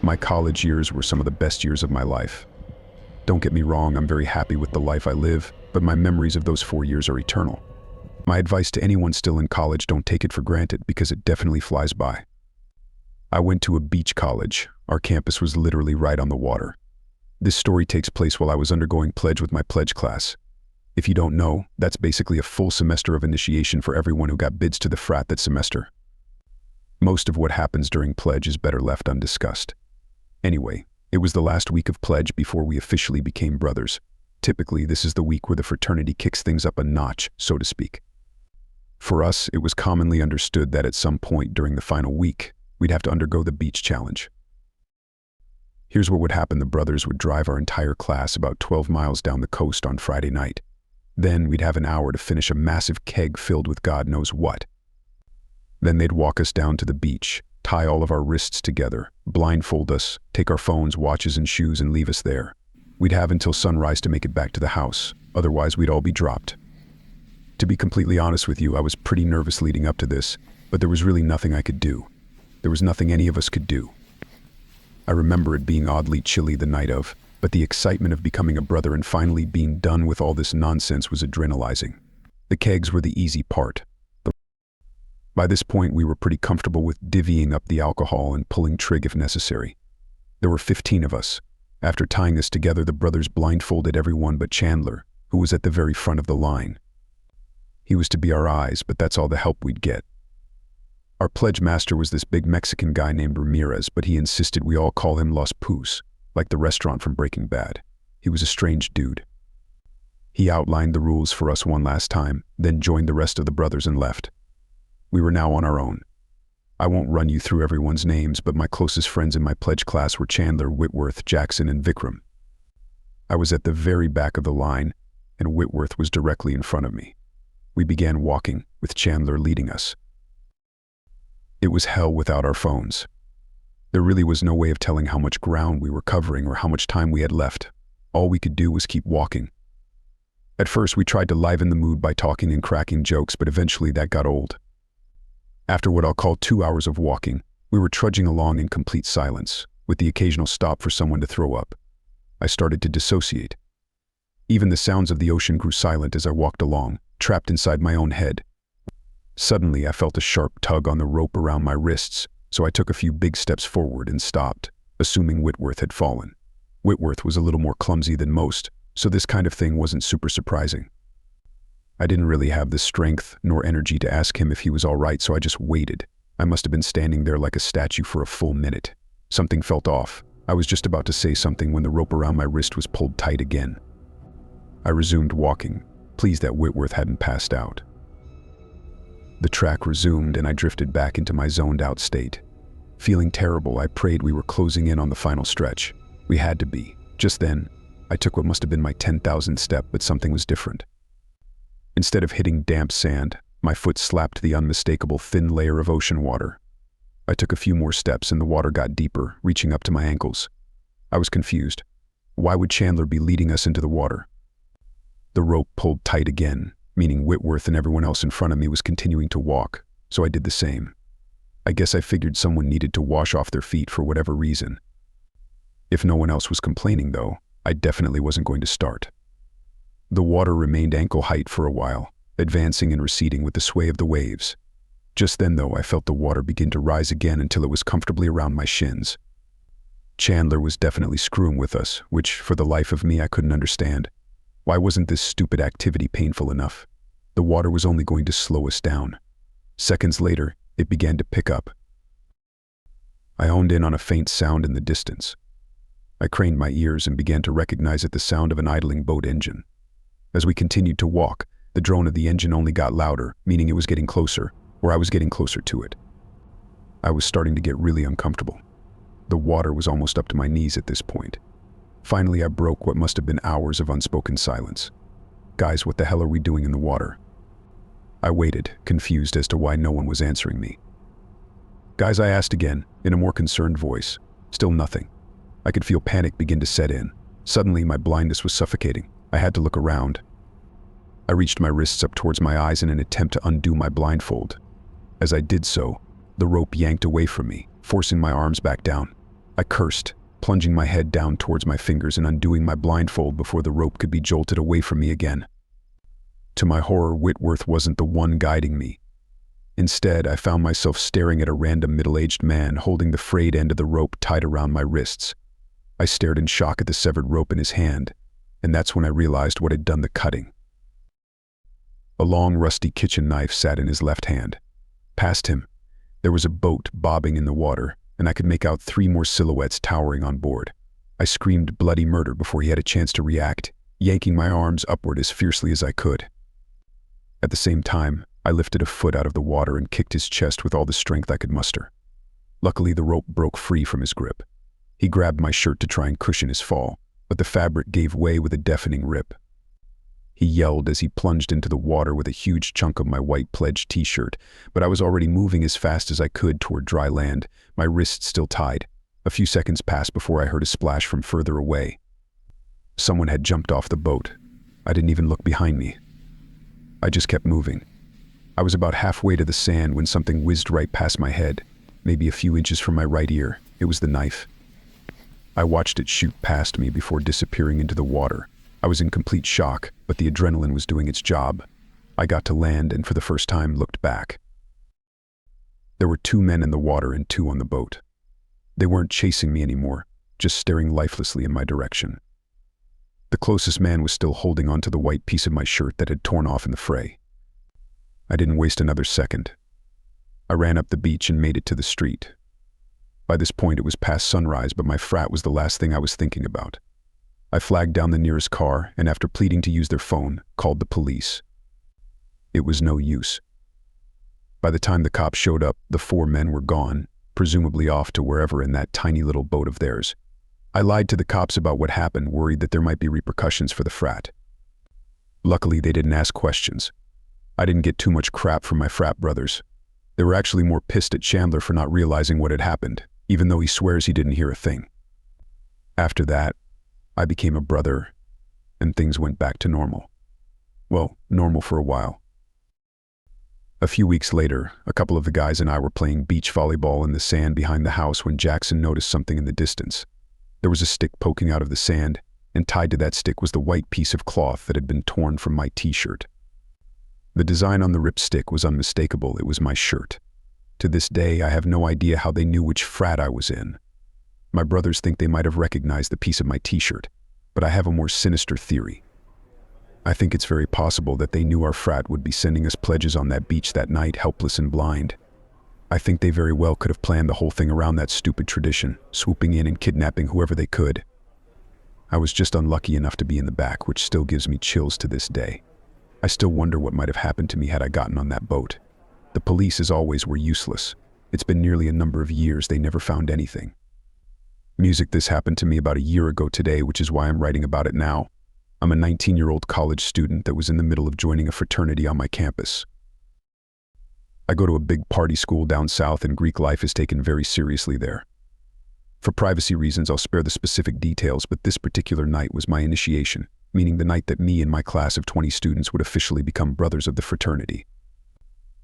My college years were some of the best years of my life. Don't get me wrong, I'm very happy with the life I live, but my memories of those 4 years are eternal. My advice to anyone still in college: don't take it for granted, because it definitely flies by. I went to a beach college. Our campus was literally right on the water. This story takes place while I was undergoing pledge with my pledge class. If you don't know, that's basically a full semester of initiation for everyone who got bids to the frat that semester. Most of what happens during pledge is better left undiscussed. Anyway, it was the last week of pledge before we officially became brothers. Typically, this is the week where the fraternity kicks things up a notch, so to speak. For us, it was commonly understood that at some point during the final week, we'd have to undergo the beach challenge. Here's what would happen. The brothers would drive our entire class about 12 miles down the coast on Friday night. Then we'd have an hour to finish a massive keg filled with God knows what. Then they'd walk us down to the beach, tie all of our wrists together, blindfold us, take our phones, watches, and shoes, and leave us there. We'd have until sunrise to make it back to the house, otherwise we'd all be dropped. To be completely honest with you, I was pretty nervous leading up to this, but there was really nothing I could do. There was nothing any of us could do. I remember it being oddly chilly the night of, but the excitement of becoming a brother and finally being done with all this nonsense was adrenalizing. The kegs were the easy part. By this point, we were pretty comfortable with divvying up the alcohol and pulling trig if necessary. There were 15 of us. After tying us together, the brothers blindfolded everyone but Chandler, who was at the very front of the line. He was to be our eyes, but that's all the help we'd get. Our pledge master was this big Mexican guy named Ramirez, but he insisted we all call him Los Pus, like the restaurant from Breaking Bad. He was a strange dude. He outlined the rules for us one last time, then joined the rest of the brothers and left. We were now on our own. I won't run you through everyone's names, but my closest friends in my pledge class were Chandler, Whitworth, Jackson, and Vikram. I was at the very back of the line, and Whitworth was directly in front of me. We began walking, with Chandler leading us. It was hell without our phones. There really was no way of telling how much ground we were covering or how much time we had left. All we could do was keep walking. At first, we tried to liven the mood by talking and cracking jokes, but eventually that got old. After what I'll call 2 hours of walking, we were trudging along in complete silence, with the occasional stop for someone to throw up. I started to dissociate. Even the sounds of the ocean grew silent as I walked along, trapped inside my own head. Suddenly, I felt a sharp tug on the rope around my wrists, so I took a few big steps forward and stopped, assuming Whitworth had fallen. Whitworth was a little more clumsy than most, so this kind of thing wasn't super surprising. I didn't really have the strength nor energy to ask him if he was all right, so I just waited. I must have been standing there like a statue for a full minute. Something felt off. I was just about to say something when the rope around my wrist was pulled tight again. I resumed walking, pleased that Whitworth hadn't passed out. The track resumed and I drifted back into my zoned-out state. Feeling terrible, I prayed we were closing in on the final stretch. We had to be. Just then, I took what must have been my 10,000th step, but something was different. Instead of hitting damp sand, my foot slapped the unmistakable thin layer of ocean water. I took a few more steps and the water got deeper, reaching up to my ankles. I was confused. Why would Chandler be leading us into the water? The rope pulled tight again, meaning Whitworth and everyone else in front of me was continuing to walk, so I did the same. I guess I figured someone needed to wash off their feet for whatever reason. If no one else was complaining, though, I definitely wasn't going to start. The water remained ankle height for a while, advancing and receding with the sway of the waves. Just then, though, I felt the water begin to rise again until it was comfortably around my shins. Chandler was definitely screwing with us, which, for the life of me, I couldn't understand. Why wasn't this stupid activity painful enough? The water was only going to slow us down. Seconds later, it began to pick up. I honed in on a faint sound in the distance. I craned my ears and began to recognize it the sound of an idling boat engine. As we continued to walk, the drone of the engine only got louder, meaning it was getting closer, or I was getting closer to it. I was starting to get really uncomfortable. The water was almost up to my knees at this point. Finally, I broke what must have been hours of unspoken silence. Guys, what the hell are we doing in the water? I waited, confused as to why no one was answering me. Guys, I asked again, in a more concerned voice. Still nothing. I could feel panic begin to set in. Suddenly, my blindness was suffocating. I had to look around. I reached my wrists up towards my eyes in an attempt to undo my blindfold. As I did so, the rope yanked away from me, forcing my arms back down. I cursed, plunging my head down towards my fingers and undoing my blindfold before the rope could be jolted away from me again. To my horror, Whitworth wasn't the one guiding me. Instead, I found myself staring at a random middle-aged man holding the frayed end of the rope tied around my wrists. I stared in shock at the severed rope in his hand, and that's when I realized what had done the cutting. A long, rusty kitchen knife sat in his left hand. Past him, there was a boat bobbing in the water, and I could make out 3 more silhouettes towering on board. I screamed bloody murder before he had a chance to react, yanking my arms upward as fiercely as I could. At the same time, I lifted a foot out of the water and kicked his chest with all the strength I could muster. Luckily, the rope broke free from his grip. He grabbed my shirt to try and cushion his fall, but the fabric gave way with a deafening rip. He yelled as he plunged into the water with a huge chunk of my white pledge t-shirt, but I was already moving as fast as I could toward dry land, my wrists still tied. A few seconds passed before I heard a splash from further away. Someone had jumped off the boat. I didn't even look behind me. I just kept moving. I was about halfway to the sand when something whizzed right past my head, maybe a few inches from my right ear. It was the knife. I watched it shoot past me before disappearing into the water. I was in complete shock, but the adrenaline was doing its job. I got to land and for the first time looked back. There were 2 men in the water and 2 on the boat. They weren't chasing me anymore, just staring lifelessly in my direction. The closest man was still holding onto the white piece of my shirt that had torn off in the fray. I didn't waste another second. I ran up the beach and made it to the street. By this point it was past sunrise, but my frat was the last thing I was thinking about. I flagged down the nearest car and after pleading to use their phone, called the police. It was no use. By the time the cops showed up, the 4 men were gone, presumably off to wherever in that tiny little boat of theirs. I lied to the cops about what happened, worried that there might be repercussions for the frat. Luckily, they didn't ask questions. I didn't get too much crap from my frat brothers. They were actually more pissed at Chandler for not realizing what had happened, even though he swears he didn't hear a thing. After that, I became a brother, and things went back to normal. Well, normal for a while. A few weeks later, a couple of the guys and I were playing beach volleyball in the sand behind the house when Jackson noticed something in the distance. There was a stick poking out of the sand, and tied to that stick was the white piece of cloth that had been torn from my t-shirt. The design on the ripped stick was unmistakable. It was my shirt. To this day, I have no idea how they knew which frat I was in. My brothers think they might have recognized the piece of my t-shirt, but I have a more sinister theory. I think it's very possible that they knew our frat would be sending us pledges on that beach that night, helpless and blind. I think they very well could have planned the whole thing around that stupid tradition, swooping in and kidnapping whoever they could. I was just unlucky enough to be in the back, which still gives me chills to this day. I still wonder what might have happened to me had I gotten on that boat. The police, as always, were useless. It's been nearly a number of years, they never found anything. Music, this happened to me about a year ago today, which is why I'm writing about it now. I'm a 19-year-old college student that was in the middle of joining a fraternity on my campus. I go to a big party school down south, and Greek life is taken very seriously there. For privacy reasons, I'll spare the specific details, but this particular night was my initiation, meaning the night that me and my class of 20 students would officially become brothers of the fraternity.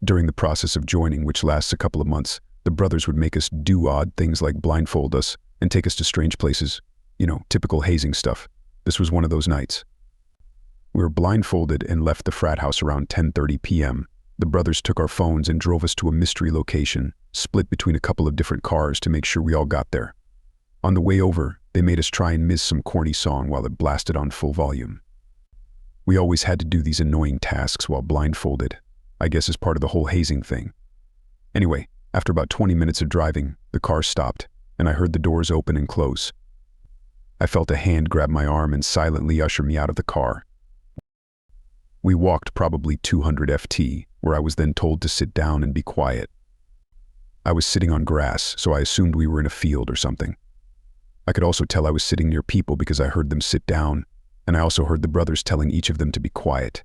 During the process of joining, which lasts a couple of months, the brothers would make us do odd things like blindfold us and take us to strange places. You know, typical hazing stuff. This was one of those nights. We were blindfolded and left the frat house around 10:30 p.m. The brothers took our phones and drove us to a mystery location, split between a couple of different cars to make sure we all got there. On the way over, they made us try and miss some corny song while it blasted on full volume. We always had to do these annoying tasks while blindfolded, I guess as part of the whole hazing thing. Anyway, after about 20 minutes of driving, the car stopped, and I heard the doors open and close. I felt a hand grab my arm and silently usher me out of the car. We walked probably 200 ft, where I was then told to sit down and be quiet. I was sitting on grass, so I assumed we were in a field or something. I could also tell I was sitting near people because I heard them sit down, and I also heard the brothers telling each of them to be quiet.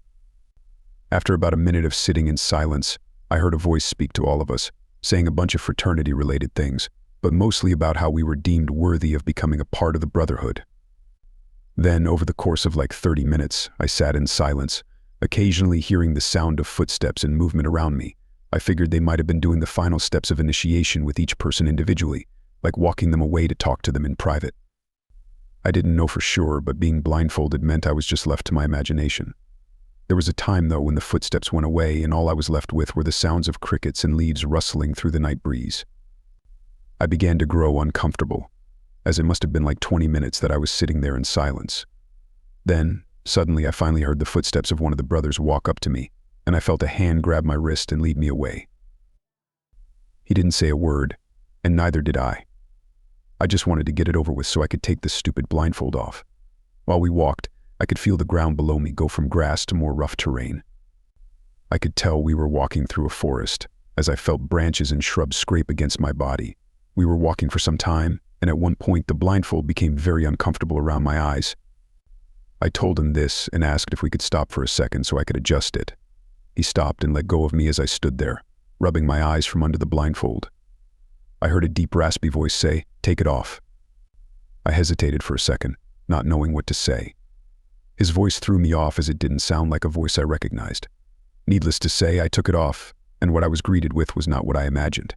After about a minute of sitting in silence, I heard a voice speak to all of us, saying a bunch of fraternity-related things, but mostly about how we were deemed worthy of becoming a part of the brotherhood. Then, over the course of like 30 minutes, I sat in silence, occasionally hearing the sound of footsteps and movement around me. I figured they might have been doing the final steps of initiation with each person individually, like walking them away to talk to them in private. I didn't know for sure, but being blindfolded meant I was just left to my imagination. There was a time, though, when the footsteps went away and all I was left with were the sounds of crickets and leaves rustling through the night breeze. I began to grow uncomfortable, as it must have been like 20 minutes that I was sitting there in silence. Then, suddenly, I finally heard the footsteps of one of the brothers walk up to me, and I felt a hand grab my wrist and lead me away. He didn't say a word, and neither did I. I just wanted to get it over with so I could take this stupid blindfold off. While we walked, I could feel the ground below me go from grass to more rough terrain. I could tell we were walking through a forest, as I felt branches and shrubs scrape against my body. We were walking for some time, and at one point the blindfold became very uncomfortable around my eyes. I told him this and asked if we could stop for a second so I could adjust it. He stopped and let go of me as I stood there, rubbing my eyes from under the blindfold. I heard a deep, raspy voice say, "Take it off." I hesitated for a second, not knowing what to say. His voice threw me off as it didn't sound like a voice I recognized. Needless to say, I took it off, and what I was greeted with was not what I imagined.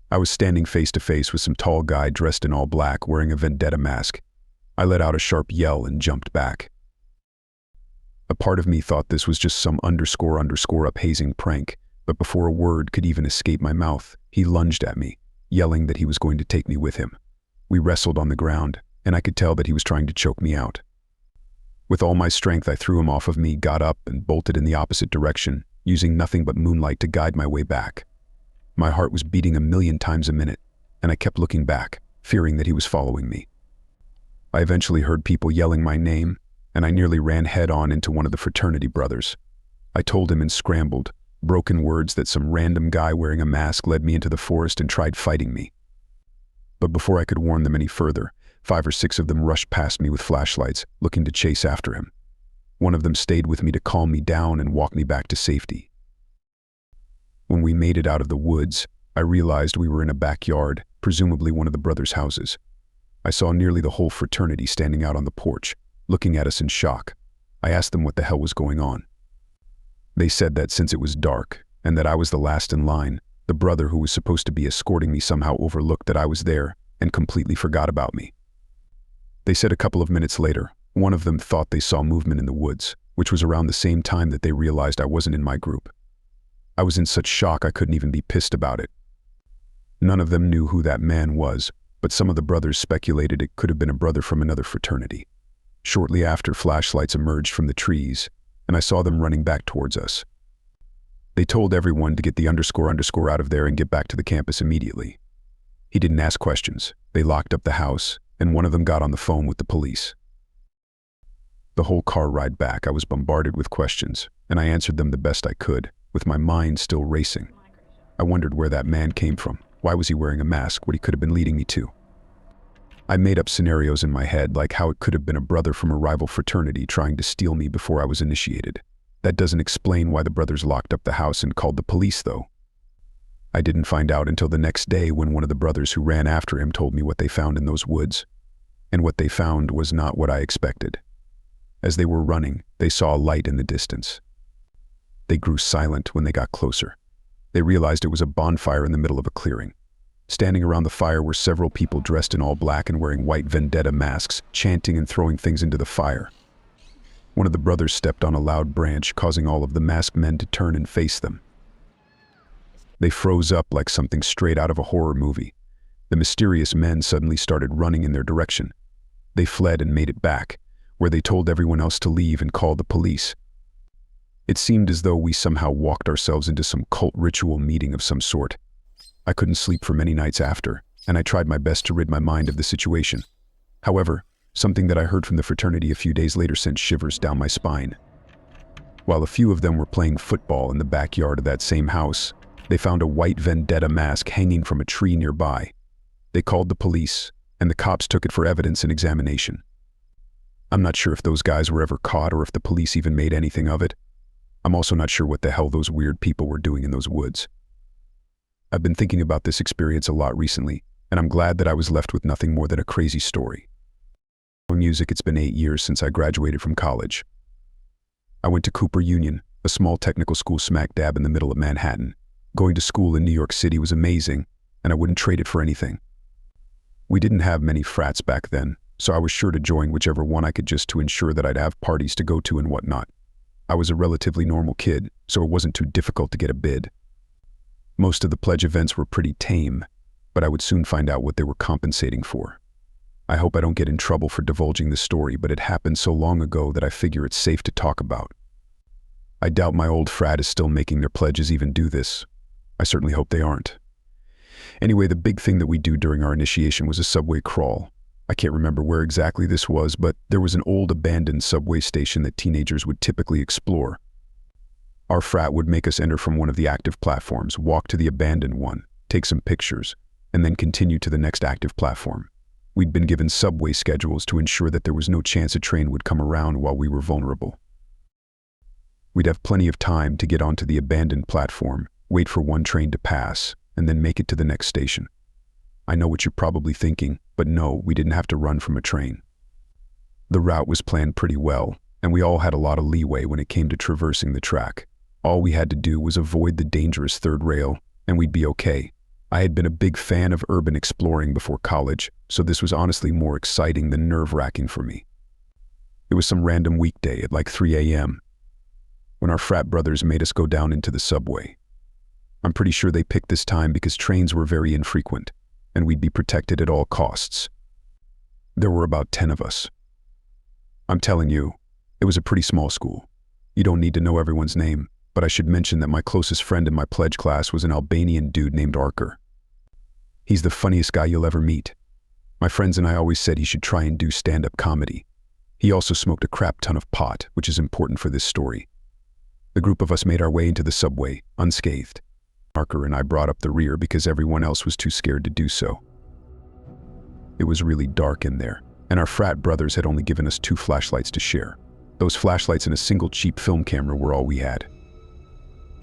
I was standing face to face with some tall guy dressed in all black, wearing a vendetta mask. I let out a sharp yell and jumped back. A part of me thought this was just some __up hazing prank, but before a word could even escape my mouth, he lunged at me, yelling that he was going to take me with him. We wrestled on the ground, and I could tell that he was trying to choke me out. With all my strength, I threw him off of me, got up, and bolted in the opposite direction, using nothing but moonlight to guide my way back. My heart was beating 1,000,000 times a minute, and I kept looking back, fearing that he was following me. I eventually heard people yelling my name, and I nearly ran head-on into one of the fraternity brothers. I told him in scrambled, broken words that some random guy wearing a mask led me into the forest and tried fighting me. But before I could warn them any further, 5 or 6 of them rushed past me with flashlights, looking to chase after him. One of them stayed with me to calm me down and walk me back to safety. When we made it out of the woods, I realized we were in a backyard, presumably one of the brothers' houses. I saw nearly the whole fraternity standing out on the porch, looking at us in shock. I asked them what the hell was going on. They said that since it was dark, and that I was the last in line, the brother who was supposed to be escorting me somehow overlooked that I was there and completely forgot about me. They said a couple of minutes later, one of them thought they saw movement in the woods, which was around the same time that they realized I wasn't in my group. I was in such shock I couldn't even be pissed about it. None of them knew who that man was, but some of the brothers speculated it could have been a brother from another fraternity. Shortly after, flashlights emerged from the trees, and I saw them running back towards us. They told everyone to get the __ out of there and get back to the campus immediately. He didn't ask questions. They locked up the house, and one of them got on the phone with the police. The whole car ride back, I was bombarded with questions, and I answered them the best I could, with my mind still racing. I wondered where that man came from. Why was he wearing a mask? What he could have been leading me to. I made up scenarios in my head, like how it could have been a brother from a rival fraternity trying to steal me before I was initiated. That doesn't explain why the brothers locked up the house and called the police, though. I didn't find out until the next day when one of the brothers who ran after him told me what they found in those woods. And what they found was not what I expected. As they were running, they saw a light in the distance. They grew silent when they got closer. They realized it was a bonfire in the middle of a clearing. Standing around the fire were several people dressed in all black and wearing white vendetta masks, chanting and throwing things into the fire. One of the brothers stepped on a loud branch, causing all of the masked men to turn and face them. They froze up like something straight out of a horror movie. The mysterious men suddenly started running in their direction. They fled and made it back, where they told everyone else to leave and called the police. It seemed as though we somehow walked ourselves into some cult ritual meeting of some sort. I couldn't sleep for many nights after, and I tried my best to rid my mind of the situation. However, something that I heard from the fraternity a few days later sent shivers down my spine. While a few of them were playing football in the backyard of that same house, they found a white vendetta mask hanging from a tree nearby. They called the police, and the cops took it for evidence and examination. I'm not sure if those guys were ever caught or if the police even made anything of it. I'm also not sure what the hell those weird people were doing in those woods. I've been thinking about this experience a lot recently, and I'm glad that I was left with nothing more than a crazy story. In music, it's been 8 years since I graduated from college. I went to Cooper Union, a small technical school smack dab in the middle of Manhattan. Going to school in New York City was amazing, and I wouldn't trade it for anything. We didn't have many frats back then, so I was sure to join whichever one I could just to ensure that I'd have parties to go to and whatnot. I was a relatively normal kid, so it wasn't too difficult to get a bid. Most of the pledge events were pretty tame, but I would soon find out what they were compensating for. I hope I don't get in trouble for divulging this story, but it happened so long ago that I figure it's safe to talk about. I doubt my old frat is still making their pledges even do this. I certainly hope they aren't. Anyway, the big thing that we do during our initiation was a subway crawl. I can't remember where exactly this was, but there was an old abandoned subway station that teenagers would typically explore. Our frat would make us enter from one of the active platforms, walk to the abandoned one, take some pictures, and then continue to the next active platform. We'd been given subway schedules to ensure that there was no chance a train would come around while we were vulnerable. We'd have plenty of time to get onto the abandoned platform, wait for one train to pass, and then make it to the next station. I know what you're probably thinking, but no, we didn't have to run from a train. The route was planned pretty well, and we all had a lot of leeway when it came to traversing the track. All we had to do was avoid the dangerous third rail, and we'd be okay. I had been a big fan of urban exploring before college, so this was honestly more exciting than nerve-wracking for me. It was some random weekday at like 3 a.m. when our frat brothers made us go down into the subway. I'm pretty sure they picked this time because trains were very infrequent, and we'd be protected at all costs. There were about 10 of us. I'm telling you, it was a pretty small school. You don't need to know everyone's name, but I should mention that my closest friend in my pledge class was an Albanian dude named Arker. He's the funniest guy you'll ever meet. My friends and I always said he should try and do stand-up comedy. He also smoked a crap ton of pot, which is important for this story. The group of us made our way into the subway, unscathed. Arker and I brought up the rear because everyone else was too scared to do so. It was really dark in there, and our frat brothers had only given us 2 flashlights to share. Those flashlights and a single cheap film camera were all we had.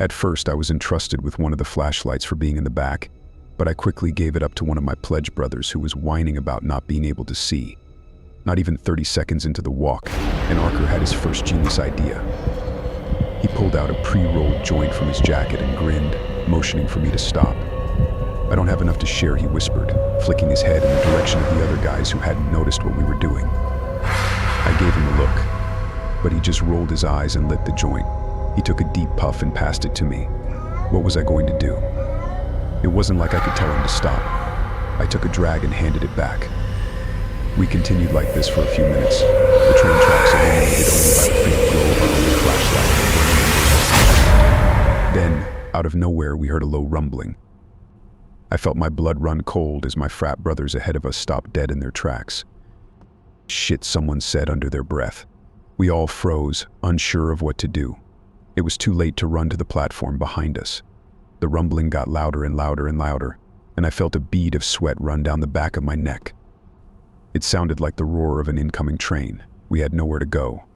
At first, I was entrusted with one of the flashlights for being in the back, but I quickly gave it up to one of my pledge brothers who was whining about not being able to see. Not even 30 seconds into the walk, and Arker had his first genius idea. He pulled out a pre-rolled joint from his jacket and grinned, motioning for me to stop. "I don't have enough to share," he whispered, flicking his head in the direction of the other guys who hadn't noticed what we were doing. I gave him a look, but he just rolled his eyes and lit the joint. He took a deep puff and passed it to me. What was I going to do? It wasn't like I could tell him to stop. I took a drag and handed it back. We continued like this for a few minutes, the train tracks illuminated only by the faint glow of our only flashlight. Then, out of nowhere, we heard a low rumbling. I felt my blood run cold as my frat brothers ahead of us stopped dead in their tracks. "Shit," someone said under their breath. We all froze, unsure of what to do. It was too late to run to the platform behind us. The rumbling got louder and louder and louder, and I felt a bead of sweat run down the back of my neck. It sounded like the roar of an incoming train. We had nowhere to go.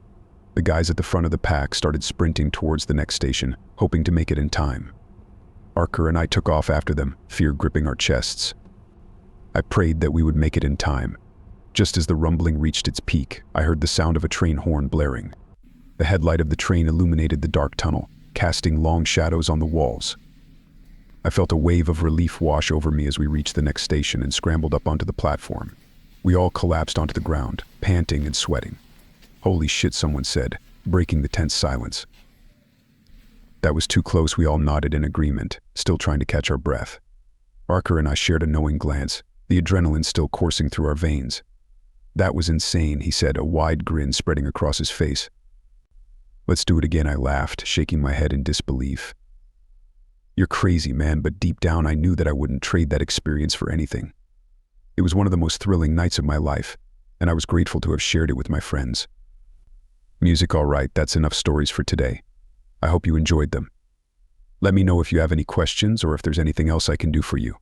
The guys at the front of the pack started sprinting towards the next station, hoping to make it in time. Arker and I took off after them, fear gripping our chests. I prayed that we would make it in time. Just as the rumbling reached its peak, I heard the sound of a train horn blaring. The headlight of the train illuminated the dark tunnel, casting long shadows on the walls. I felt a wave of relief wash over me as we reached the next station and scrambled up onto the platform. We all collapsed onto the ground, panting and sweating. "Holy shit," someone said, breaking the tense silence. That was too close. We all nodded in agreement, still trying to catch our breath. Arker and I shared a knowing glance, the adrenaline still coursing through our veins. "That was insane," he said, a wide grin spreading across his face. "Let's do it again," I laughed, shaking my head in disbelief. "You're crazy, man," but deep down I knew that I wouldn't trade that experience for anything. It was one of the most thrilling nights of my life, and I was grateful to have shared it with my friends. Music, all right, that's enough stories for today. I hope you enjoyed them. Let me know if you have any questions or if there's anything else I can do for you.